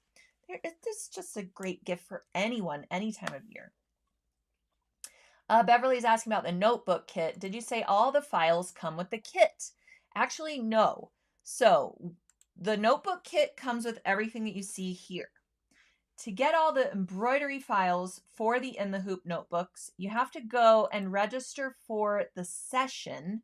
It's just a great gift for anyone, any time of year. Beverly's asking about the notebook kit. Did you say all the files come with the kit? Actually, no. So the notebook kit comes with everything that you see here. To get all the embroidery files for the In the Hoop notebooks, you have to go and register for the session.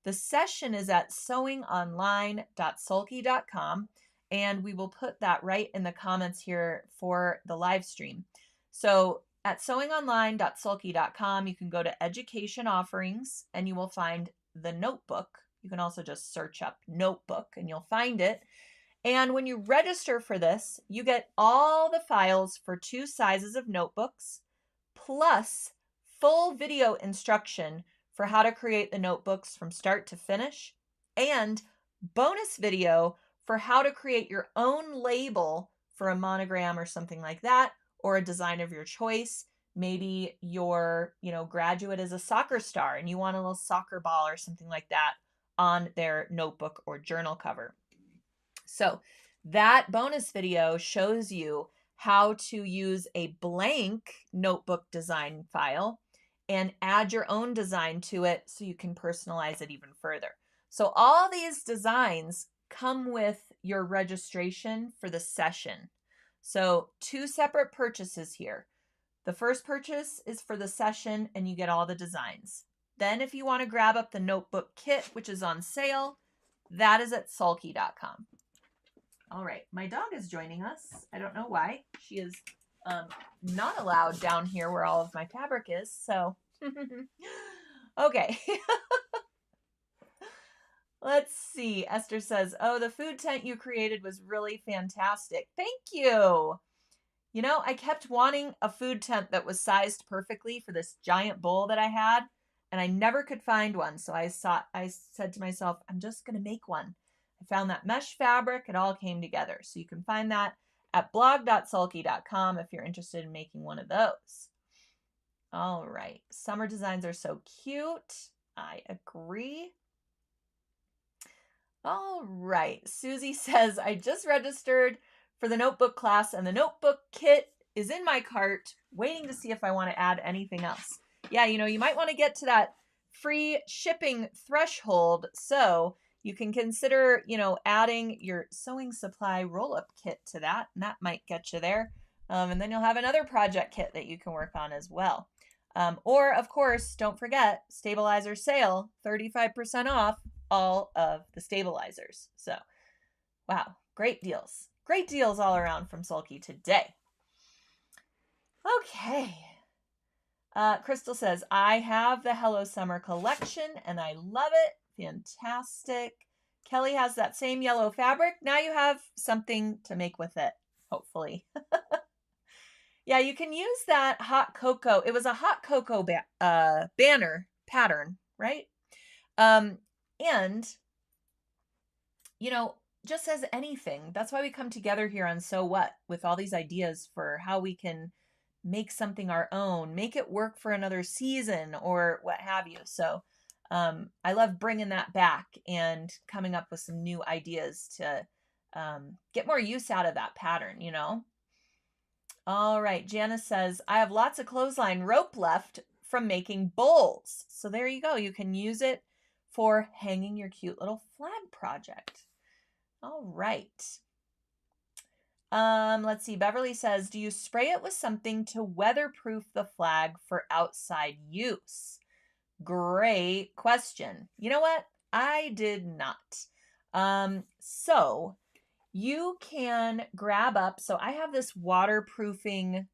The session is at sewingonline.sulky.com, and we will put that right in the comments here for the live stream. So At sewingonline.sulky.com, you can go to education offerings and you will find the notebook. You can also just search up notebook and you'll find it. And when you register for this, you get all the files for 2 sizes of notebooks, plus full video instruction for how to create the notebooks from start to finish, and bonus video for how to create your own label for a monogram or something like that, or a design of your choice. Maybe your, graduate is a soccer star and you want a little soccer ball or something like that on their notebook or journal cover. So that bonus video shows you how to use a blank notebook design file and add your own design to it so you can personalize it even further. So all these designs come with your registration for the session. So 2 separate purchases here. The first purchase is for the session and you get all the designs. Then if you want to grab up the notebook kit, which is on sale, that is at sulky.com. All right, my dog is joining us. I don't know why. She is not allowed down here where all of my fabric is, so. Okay. Let's see. Esther says, oh, the food tent you created was really fantastic. Thank you. I kept wanting a food tent that was sized perfectly for this giant bowl that I had, and I never could find one. So I said to myself, I'm just going to make one. I found that mesh fabric. It all came together. So you can find that at blog.sulky.com if you're interested in making one of those. All right. Summer designs are so cute. I agree. All right. Susie says, I just registered for the notebook class and the notebook kit is in my cart, waiting to see if I want to add anything else. Yeah, you might want to get to that free shipping threshold. So you can consider, adding your sewing supply roll-up kit to that, and that might get you there. And then you'll have another project kit that you can work on as well. Or, of course, don't forget, stabilizer sale, 35% off all of the stabilizers. So, wow, great deals. Great deals all around from Sulky today. Okay. Crystal says, I have the Hello Summer collection, and I love it. Fantastic. Kelly has that same yellow fabric. Now you have something to make with it, hopefully. Yeah, you can use that hot cocoa. It was a hot cocoa banner pattern, right? And, just as anything, that's why we come together here on So What with all these ideas for how we can make something our own, make it work for another season or what have you. So I love bringing that back and coming up with some new ideas to get more use out of that pattern, All right. Janice says, I have lots of clothesline rope left from making bowls. So there you go. You can use it for hanging your cute little flag project. All right. Let's see. Beverly says, do you spray it with something to weatherproof the flag for outside use? Great question. You know what? I did not. So you can grab up. So I have this waterproofing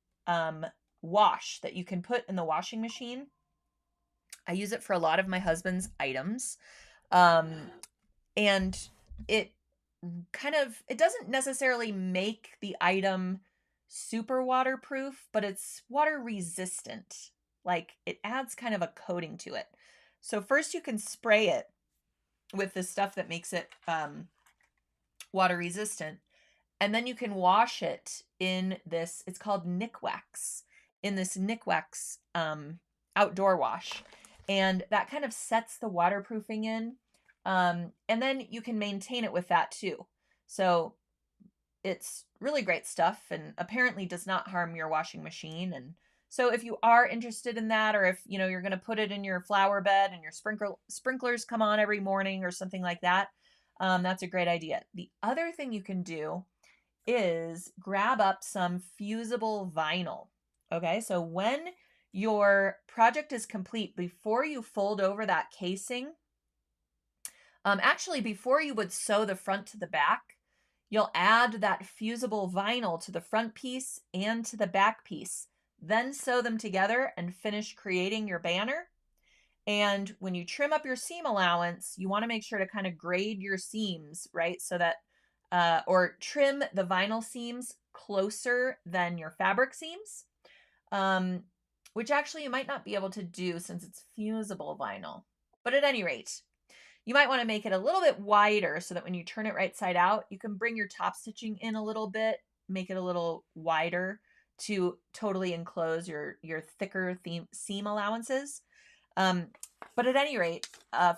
wash that you can put in the washing machine. I use it for a lot of my husband's items. And it doesn't necessarily make the item super waterproof, but it's water resistant. Like it adds kind of a coating to it. So first you can spray it with the stuff that makes it water resistant. And then you can wash it in this, it's called Nick Wax, in this Nick Wax outdoor wash. And that kind of sets the waterproofing in. And then you can maintain it with that too. So it's really great stuff and apparently does not harm your washing machine. And so if you are interested in that, or if you're going to put it in your flower bed and your sprinklers come on every morning or something like that, that's a great idea. The other thing you can do is grab up some fusible vinyl. Okay, so when your project is complete, before you fold over that casing, actually before you would sew the front to the back, you'll add that fusible vinyl to the front piece and to the back piece. then sew them together and finish creating your banner. And when you trim up your seam allowance, you want to make sure to kind of grade your seams, right? So that, or trim the vinyl seams closer than your fabric seams, which actually you might not be able to do since it's fusible vinyl. But at any rate, you might want to make it a little bit wider so that when you turn it right side out, you can bring your top stitching in a little bit, make it a little wider to totally enclose your thicker seam allowances. But at any rate,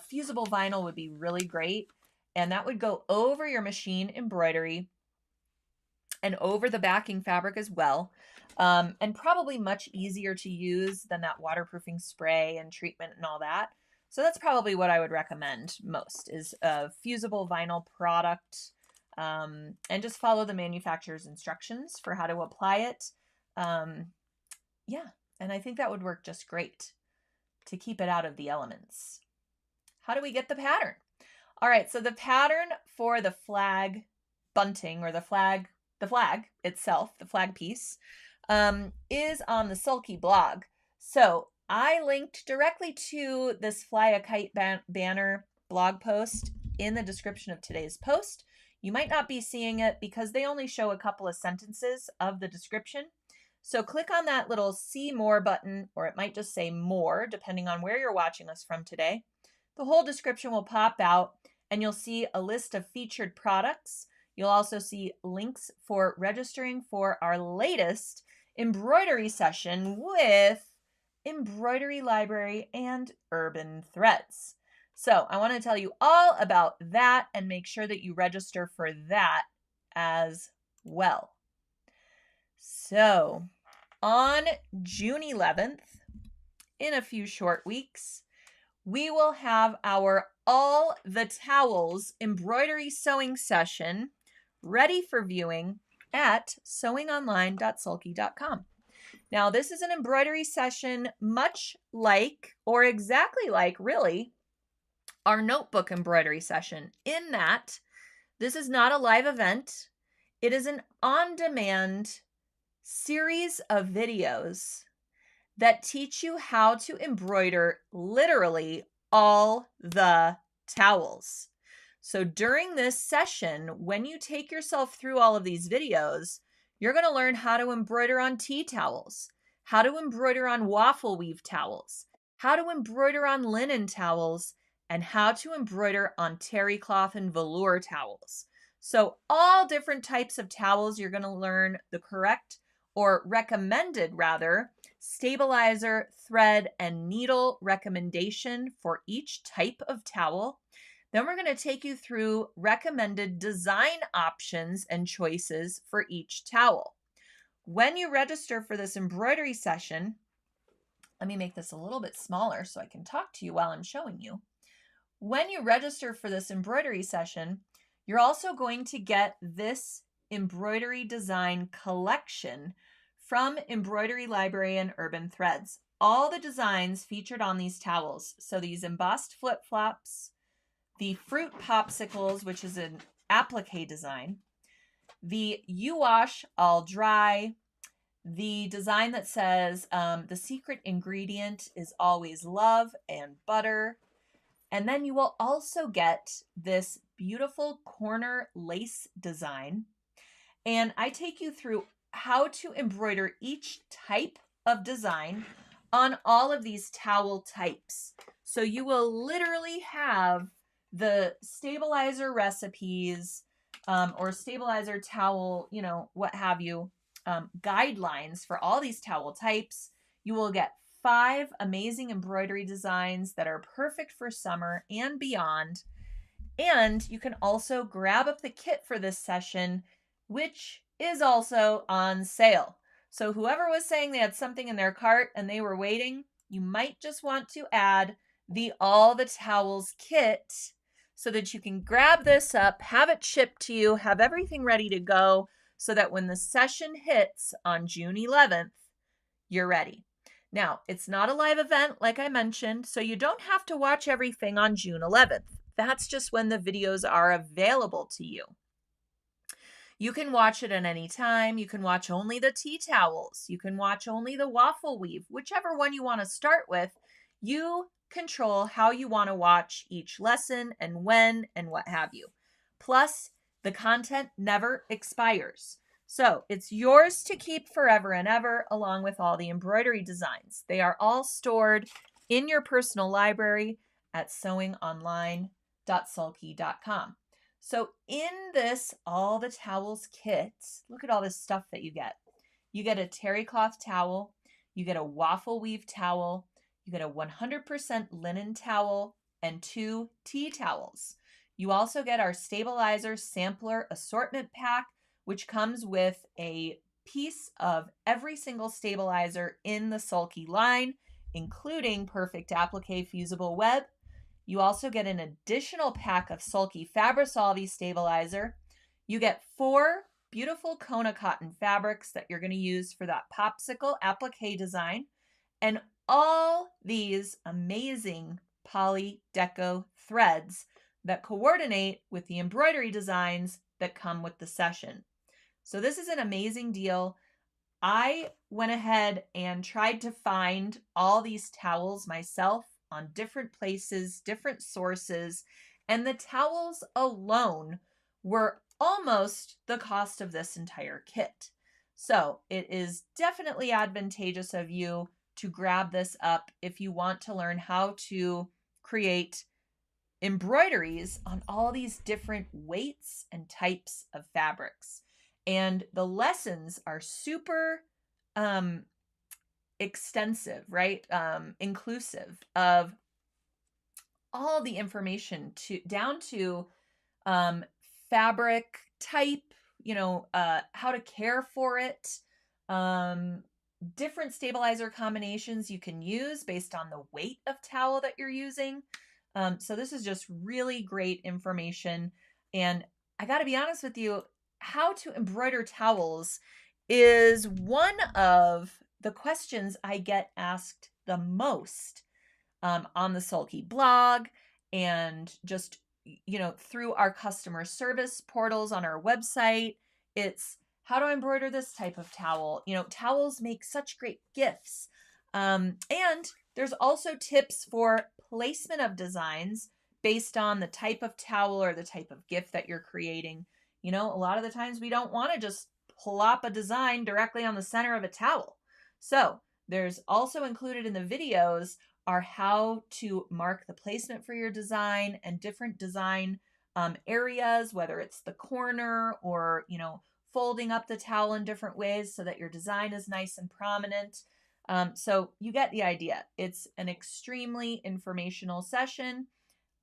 fusible vinyl would be really great, and that would go over your machine embroidery and over the backing fabric as well, and probably much easier to use than that waterproofing spray and treatment and all that. So that's probably what I would recommend most, is a fusible vinyl product, and just follow the manufacturer's instructions for how to apply it. Yeah, and I think that would work just great to keep it out of the elements. How do we get the pattern? All right, so the pattern for the flag bunting, or the flag itself, the flag piece, is on the Sulky blog. So I linked directly to this Fly a Kite banner blog post in the description of today's post. You might not be seeing it because they only show a couple of sentences of the description. So click on that little see more button, or it might just say more, depending on where you're watching us from today. The whole description will pop out and you'll see a list of featured products. You'll also see links for registering for our latest embroidery session with Embroidery Library and Urban Threads. So I want to tell you all about that and make sure that you register for that as well. So on June 11th, in a few short weeks, we will have our All the Towels embroidery sewing session ready for viewing at sewingonline.sulky.com. Now, this is an embroidery session much like, or exactly like, really, our notebook embroidery session, in that this is not a live event. It is an on-demand series of videos that teach you how to embroider literally all the towels. So during this session, when you take yourself through all of these videos, you're going to learn how to embroider on tea towels, how to embroider on waffle weave towels, how to embroider on linen towels, and how to embroider on terry cloth and velour towels. So all different types of towels, you're going to learn the correct, or recommended rather, stabilizer, thread, and needle recommendation for each type of towel. Then we're going to take you through recommended design options and choices for each towel. When you register for this embroidery session, let me make this a little bit smaller so I can talk to you while I'm showing you. When you register for this embroidery session, you're also going to get this embroidery design collection from Embroidery Library and Urban Threads. All the designs featured on these towels. So these embossed flip-flops, the fruit popsicles, which is an applique design, the You Wash All Dry, the design that says the secret ingredient is always love and butter. And then you will also get this beautiful corner lace design. And I take you through how to embroider each type of design on all of these towel types. So you will literally have the stabilizer recipes, or stabilizer towel, what have you, guidelines for all these towel types. You will get 5 amazing embroidery designs that are perfect for summer and beyond. And you can also grab up the kit for this session, which is also on sale. So whoever was saying they had something in their cart and they were waiting, you might just want to add the All the Towels kit so that you can grab this up, have it shipped to you, have everything ready to go, so that when the session hits on June 11th, you're ready. Now, it's not a live event, like I mentioned, so you don't have to watch everything on June 11th. That's just when the videos are available to you. You can watch it at any time. You can watch only the tea towels. You can watch only the waffle weave. Whichever one you want to start with, you control how you want to watch each lesson and when and what have you. Plus, the content never expires. So it's yours to keep forever and ever, along with all the embroidery designs. They are all stored in your personal library at sewingonline.sulky.com. So in this All the Towels kit, look at all this stuff that you get. You get a terry cloth towel, you get a waffle weave towel, you get a 100% linen towel, and 2 tea towels. You also get our stabilizer sampler assortment pack, which comes with a piece of every single stabilizer in the Sulky line, including Perfect Applique Fusible Web. You also get an additional pack of Sulky Fabri-Solvi stabilizer. You get 4 beautiful Kona cotton fabrics that you're going to use for that popsicle applique design, and all these amazing poly deco threads that coordinate with the embroidery designs that come with the session. So this is an amazing deal. I went ahead and tried to find all these towels myself on different places, different sources, and the towels alone were almost the cost of this entire kit. So it is definitely advantageous of you to grab this up if you want to learn how to create embroideries on all these different weights and types of fabrics. And the lessons are super extensive, right? Inclusive of all the information down to fabric type, how to care for it, different stabilizer combinations you can use based on the weight of towel that you're using. So this is just really great information. And I got to be honest with you, how to embroider towels is one of the questions I get asked the most on the Sulky blog and just, through our customer service portals on our website. It's how to embroider this type of towel. Towels make such great gifts. And there's also tips for placement of designs based on the type of towel or the type of gift that you're creating. A lot of the times we don't want to just plop a design directly on the center of a towel. So there's also included in the videos are how to mark the placement for your design and different design areas, whether it's the corner or, folding up the towel in different ways so that your design is nice and prominent. So you get the idea. It's an extremely informational session.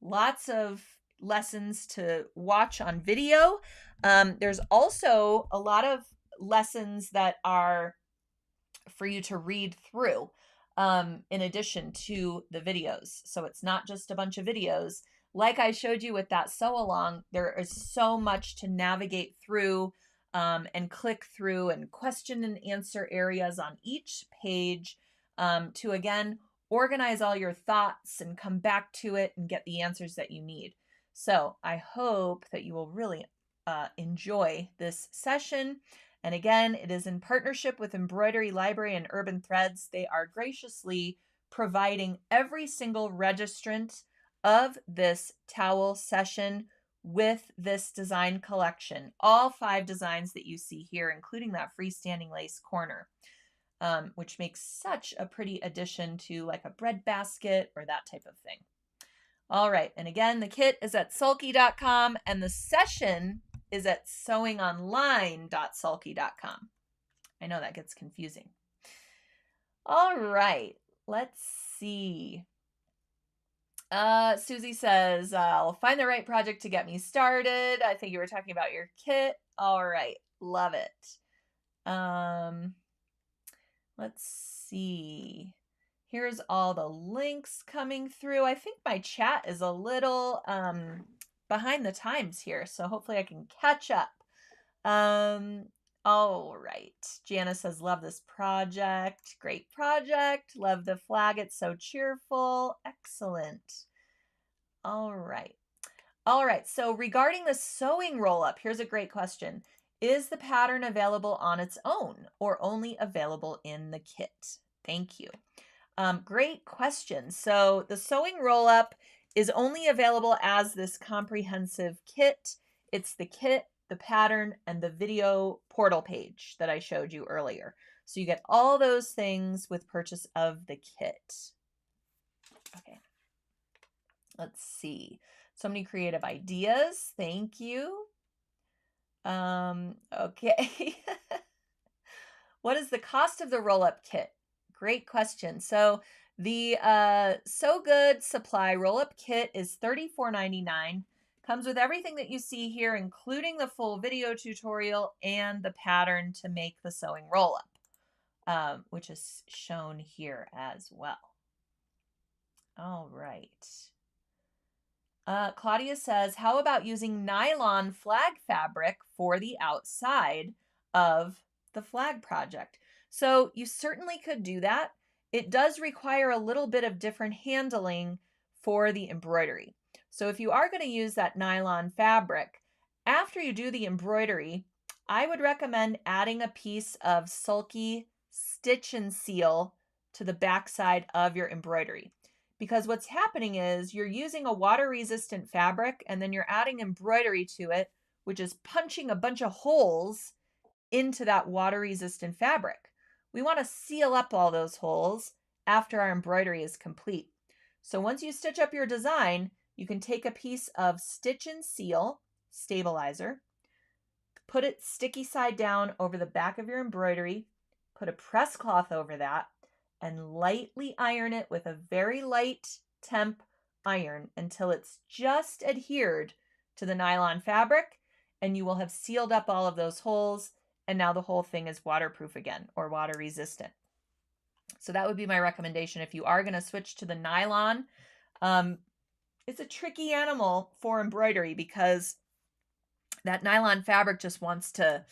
Lots of lessons to watch on video. There's also a lot of lessons that are for you to read through in addition to the videos. So it's not just a bunch of videos. Like I showed you with that sew along, there is so much to navigate through and click through and question and answer areas on each page to, again, organize all your thoughts and come back to it and get the answers that you need. So I hope that you will really enjoy this session. And again, it is in partnership with Embroidery Library and Urban Threads. They are graciously providing every single registrant of this towel session with this design collection. All 5 designs that you see here, including that freestanding lace corner, which makes such a pretty addition to like a bread basket or that type of thing. All right. And again, the kit is at sulky.com and the session is at sewingonline.sulky.com. I know that gets confusing. All right. Let's see. Susie says, I'll find the right project to get me started. I think you were talking about your kit. All right. Love it. Let's see. Here's all the links coming through. I think my chat is a little behind the times here, so hopefully I can catch up. All right. Janice says, love this project. Great project. Love the flag. It's so cheerful. Excellent. All right. All right. So regarding the sewing roll up, here's a great question. Is the pattern available on its own or only available in the kit? Thank you. Great question. So the sewing roll-up is only available as this comprehensive kit. It's the kit, the pattern, and the video portal page that I showed you earlier. So you get all those things with purchase of the kit. Okay. Let's see. So many creative ideas. Thank you. Okay. What is the cost of the roll-up kit? Great question. So the So Good Supply roll-up kit is $34.99. Comes with everything that you see here, including the full video tutorial and the pattern to make the sewing roll-up, which is shown here as well. All right. Claudia says, how about using nylon flag fabric for the outside of the flag project? So you certainly could do that. It does require a little bit of different handling for the embroidery. So if you are going to use that nylon fabric, after you do the embroidery, I would recommend adding a piece of sulky stitch and seal to the backside of your embroidery. Because what's happening is you're using a water-resistant fabric and then you're adding embroidery to it, which is punching a bunch of holes into that water-resistant fabric. We want to seal up all those holes after our embroidery is complete. So once you stitch up your design, you can take a piece of stitch and seal stabilizer, put it sticky side down over the back of your embroidery, put a press cloth over that, and lightly iron it with a very light temp iron until it's just adhered to the nylon fabric, and you will have sealed up all of those holes, and now the whole thing is waterproof again, or water resistant. So that would be my recommendation if you are going to switch to the nylon. It's a tricky animal for embroidery because that nylon fabric just wants to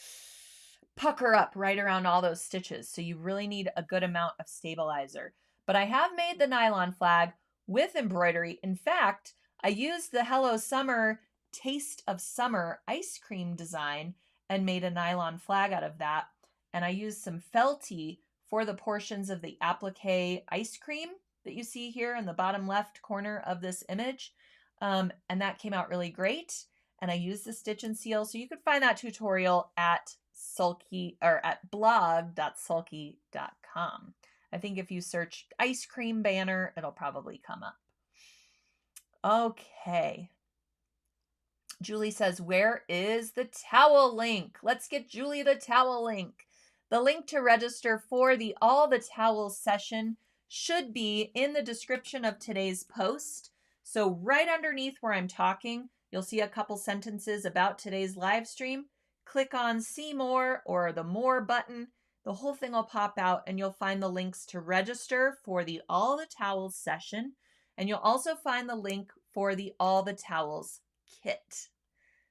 pucker up right around all those stitches. So you really need a good amount of stabilizer. But I have made the nylon flag with embroidery. In fact, I used the Hello Summer Taste of Summer ice cream design and made a nylon flag out of that. And I used some felty for the portions of the applique ice cream that you see here in the bottom left corner of this image. And that came out really great. And I used the stitch and seal. So you could find that tutorial at blog.sulky.com. I think if you search ice cream banner, it'll probably come up. Okay. Julie says, where is the towel link? Let's get Julie the towel link. The link to register for the All the Towels session should be in the description of today's post. So right underneath where I'm talking, you'll see a couple sentences about today's live stream. Click on see more or the more button. The whole thing will pop out and you'll find the links to register for the All the Towels session. And you'll also find the link for the All the Towels kit.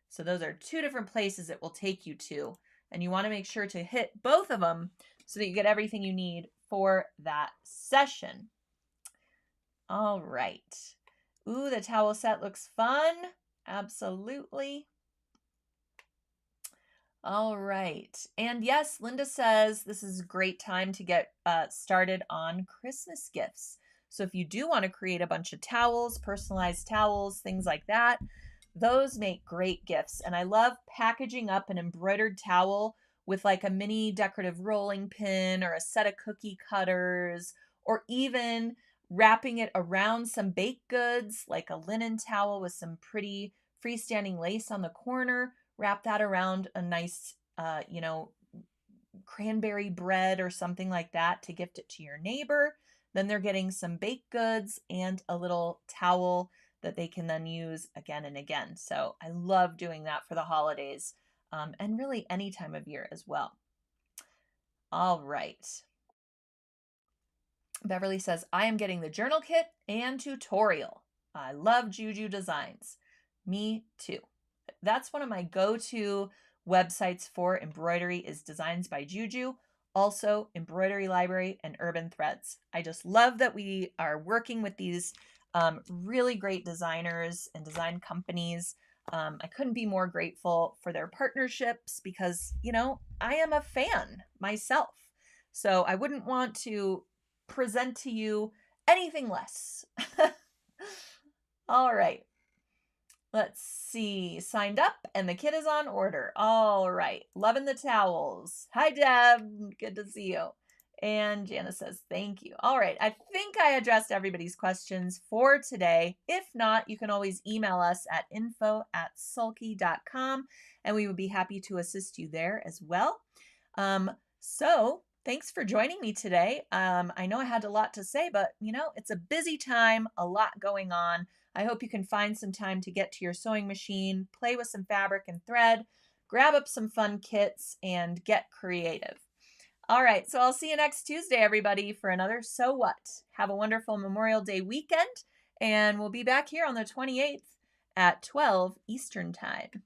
So those are two different places it will take you to. And you want to make sure to hit both of them so that you get everything you need for that session. All right. Ooh, the towel set looks fun. Absolutely. All right. And yes, Linda says this is a great time to get started on Christmas gifts. So if you do want to create a bunch of towels, personalized towels, things like that, those make great gifts. And I love packaging up an embroidered towel with like a mini decorative rolling pin or a set of cookie cutters, or even wrapping it around some baked goods, like a linen towel with some pretty freestanding lace on the corner. Wrap that around a nice, cranberry bread or something like that to gift it to your neighbor. Then they're getting some baked goods and a little towel that they can then use again and again. So I love doing that for the holidays, and really any time of year as well. All right. Beverly says, I am getting the journal kit and tutorial. I love Juju Designs. Me too. That's one of my go-to websites for embroidery is Designs by Juju. Also, Embroidery Library and Urban Threads. I just love that we are working with these really great designers and design companies I couldn't be more grateful for their partnerships because, you know, I am a fan myself. So I wouldn't want to present to you anything less. All right. Let's see. Signed up and the kit is on order. All right. Loving the towels. Hi, Deb. Good to see you. And Janice says, thank you. All right. I think I addressed everybody's questions for today. If not, you can always email us at info@sulky.com and we would be happy to assist you there as well. So thanks for joining me today. I know I had a lot to say, but you know, it's a busy time, a lot going on. I hope you can find some time to get to your sewing machine, play with some fabric and thread, grab up some fun kits, and get creative. All right, so I'll see you next Tuesday, everybody, for another So What. Have a wonderful Memorial Day weekend, and we'll be back here on the 28th at 12 Eastern Time.